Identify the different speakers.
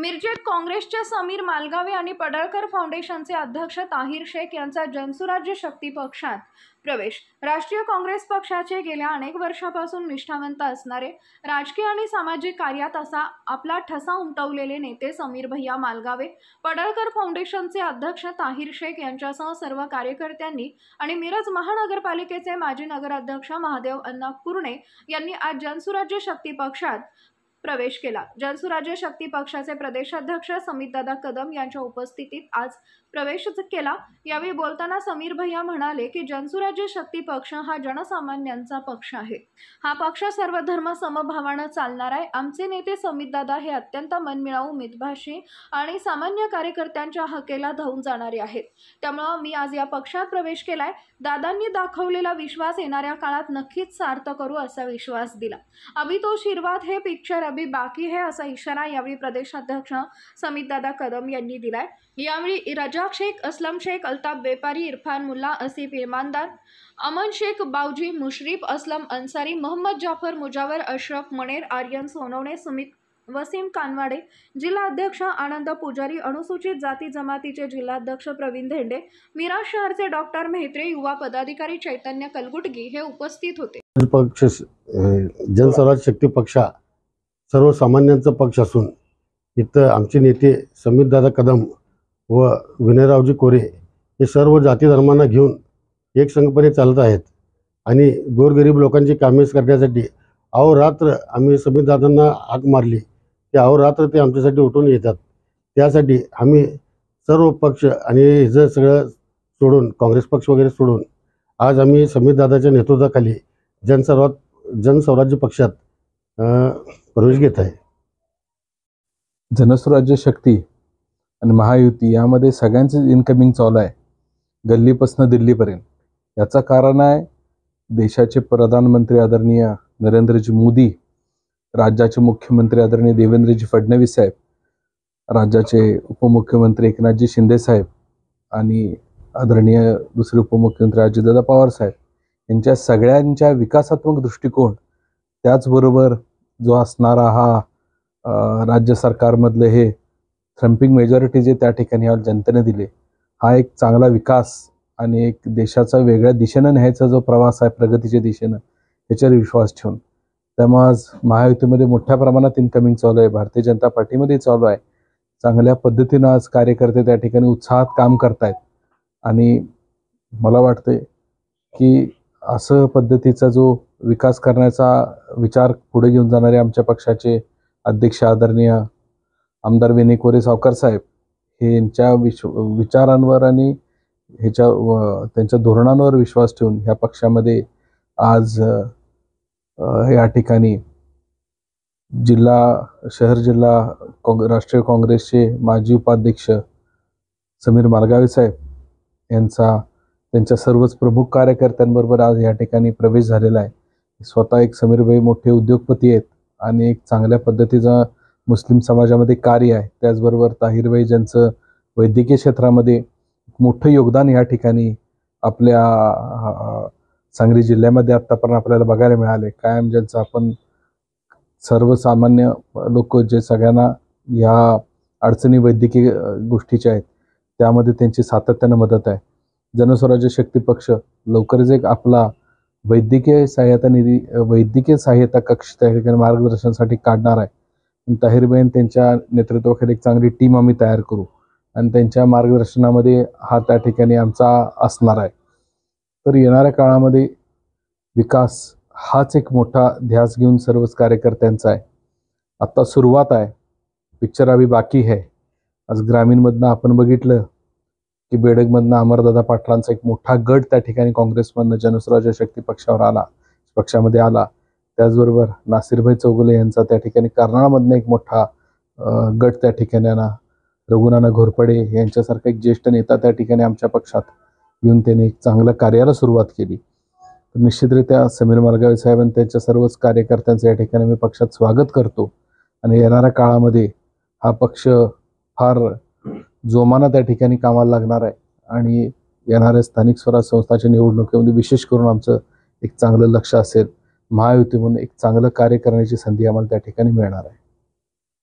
Speaker 1: मिरजेत काँग्रेसचे समीर मालगावे आणि पडळकर फाउंडेशनचे अध्यक्ष ताहिर शेख यांचा जनसुराज्य शक्ती पक्षात प्रवेश। राष्ट्रीय काँग्रेस पक्षाचे गेल्या अनेक वर्षापासून निष्ठावंत असणारे, राजकीय आणि सामाजिक कार्यात असा आपला ठसा उमटवलेले नेते समीर भैया मालगावे, पडळकर फाउंडेशनचे अध्यक्ष ताहिर शेख यांच्यासह सर्व कार्यकर्त्यांनी आणि मिरज महानगरपालिकेचे माजी नगराध्यक्ष महादेव अण्णा कुरणे यांनी आज जनसुराज्य शक्ती पक्षात प्रवेश केला। जनसुराज्य शक्ती पक्षाचे प्रदेशाध्यक्ष समितदादा कदम यांच्या उपस्थितीत आज प्रवेश केला। यावेळी बोलताना समीर भैया म्हणाले की जनसुराज्य शक्ती पक्ष हा जनसामान्यांचा पक्ष आहे। हा पक्ष सर्व धर्म समभावाने चालणार आहे। आमचे नेते समितदादा हे अत्यंत मनमिळावू, मितभाषी आणि सामान्य कार्यकर्त्यांच्या हकेला धावून जाणारे आहेत। त्यामुळे मी आज या पक्षात प्रवेश केलाय। दादांनी दाखवलेला विश्वास येणाऱ्या काळात नक्कीच सार्थ करू असा विश्वास दिला। अभी तो आशीर्वाद है, पिक्चर अभी बाकी है असा इशारा यावेळी प्रदेशाध्यक्ष समितदादा कदम यांनी दिलाय। यावेळी रजाक शेख, असलम शेख, अल्ताफ व्यापारी, इरफान मुल्ला, असीफ इमानदार, अमन शेख, बावजी मुशरीफ, असलम अंसारी, मोहम्मद जाफर मुजावर, अशरफ मनेर, आर्यन सोनवणे, सुमित वसीम कानवाडे, जिल्हा अध्यक्ष आनंद पुजारी, अनुसूचित जाती जमातीचे जिल्हाध्यक्ष प्रवीण धेंडे, मिराज शहरचे डॉक्टर मेहत्रे, युवा पदाधिकारी चैतन्य कलगुटगी हे उपस्थित होते।
Speaker 2: पक्ष जनसुराज्य शक्ती पक्ष सर्वसामान्यांचा पक्ष असून इथं आमचे नेते समितदादा कदम व विनयरावजी कोरे हे सर्व जाती धर्मांना घेऊन एकसंघपणे चालत आहेत आणि गोरगरीब लोकांची कामे करण्यासाठी अहोरात्र आम्ही समितदादांना हाक मारली की अहोरात्र ते आमच्यासाठी उठून येतात। त्यासाठी आम्ही सर्व पक्ष आणि हे सगळं सोडून, काँग्रेस पक्ष वगैरे सोडून आज आम्ही समितदादाच्या नेतृत्वाखाली जनसुराज्य पक्षात प्रवेश घेत आहे।
Speaker 3: जनसुराज्य शक्ती आणि महायुती यामध्ये सगळ्यांचं इनकमिंग चालू आहे, गल्लीपासून दिल्लीपर्यंत। याचं कारण आहे देशाचे प्रधानमंत्री आदरणीय नरेंद्रजी मोदी, राज्याचे मुख्यमंत्री आदरणीय देवेंद्रजी फडणवीस साहेब, राज्याचे उपमुख्यमंत्री एकनाथजी शिंदे साहेब आणि आदरणीय दुसरे उपमुख्यमंत्री अजितदादा पवार साहेब यांच्या सगळ्यांच्या विकासात्मक दृष्टिकोन, त्याचबरोबर जो असणारा हा राज्य सरकारमधले हे थ्रम्पिंग मेजॉरिटी जे त्या ठिकाणी जनतेने दिले, हा एक चांगला विकास आणि एक देशाचा वेगळ्या दिशेनं न्यायचा जो प्रवास आहे प्रगतीच्या दिशेनं, याच्यावर विश्वास ठेवून त्यामुळे आज महायुतीमध्ये मोठ्या प्रमाणात इनकमिंग चालू आहे, भारतीय जनता पार्टीमध्ये चालू आहे। चांगल्या पद्धतीनं आज कार्यकर्ते त्या ठिकाणी उत्साहात काम करतायत आणि मला वाटते की असं पद्धतीचा जो विकास करण्याचा विचार पुढे घेऊन जाणारे आमच्या पक्षाचे अध्यक्ष आदरणीय आमदार विनय कोरे सावकार साहेब हे यांच्या विचारांवर आणि त्यांच्या धोरणांवर विश्वास ठेवून ह्या पक्षामध्ये आज या ठिकाणी शहर जिल्हा राष्ट्रीय काँग्रेसचे माजी उपाध्यक्ष समीर मालगावे साहेब यांचा त्यांच्या सर्वच प्रमुख कार्यकर्त्यांबरोबर आज या ठिकाणी प्रवेश झालेला आहे। स्वतः एक समीरभाई मोठे उद्योगपती आहेत आणि एक चांगल्या पद्धतीचं मुस्लिम समाजामध्ये कार्य आहे। त्याचबरोबर ताहिरभाई ज्यांचं वैद्यकीय क्षेत्रामध्ये मोठं योगदान या ठिकाणी आपल्या सांगली जिल्ह्यामध्ये आत्तापर्यंत आपल्याला बघायला मिळाले। कायम ज्यांचं आपण सर्वसामान्य लोक जे सगळ्यांना या अडचणी वैद्यकीय गोष्टीच्या आहेत त्यामध्ये त्यांची सातत्यानं मदत आहे। जनसुराज्य शक्ती पक्ष लवकरच एक आपला वैद्यकीय सहाय्यता कक्ष त्या ठिकाणी मार्गदर्शनासाठी काढणार आहे। ताहिरभाई त्यांच्या नेतृत्वाखाली एक चांगली टीम आम्ही तयार करू आणि त्यांच्या मार्गदर्शनामध्ये हा त्या ठिकाणी आमचा असणार आहे। तर येणाऱ्या काळामध्ये विकास हाच एक मोठा ध्यास घेऊन सर्वच कार्यकर्त्यांचा आहे। आता सुरुवात आहे, पिक्चर अभी बाकी है। आज ग्रामीणमधनं आपण बघितलं की बेडगमधनं अमरदादा पाटलांचा एक मोठा गट त्या ठिकाणी काँग्रेसमधनं जनसुराज्य शक्ती पक्षामध्ये आला। त्याचबरोबर नासिरभाई चौगुले यांचा त्या ठिकाणी कर्नाळमधनं एक मोठा गट त्या ठिकाणी आला। रघुनाना घोरपडे यांच्यासारखा एक ज्येष्ठ नेता त्या ठिकाणी आमच्या पक्षात येऊन त्यांनी एक चांगल्या कार्याला सुरुवात केली। तर निश्चितरित्या समीर मालगावे साहेब आणि त्यांच्या सर्वच कार्यकर्त्यांचं या ठिकाणी मी पक्षात स्वागत करतो आणि येणाऱ्या काळामध्ये हा पक्ष फार जोमानं त्या ठिकाणी कामाला लागणार आहे आणि येणाऱ्या स्थानिक स्वराज्य संस्थांच्या निवडणुकीमध्ये विशेष करून आमचं एक चांगलं लक्ष असेल। महायुती म्हणून एक चांगलं कार्य करण्याची संधी आम्हाला त्या ठिकाणी मिळणार आहे।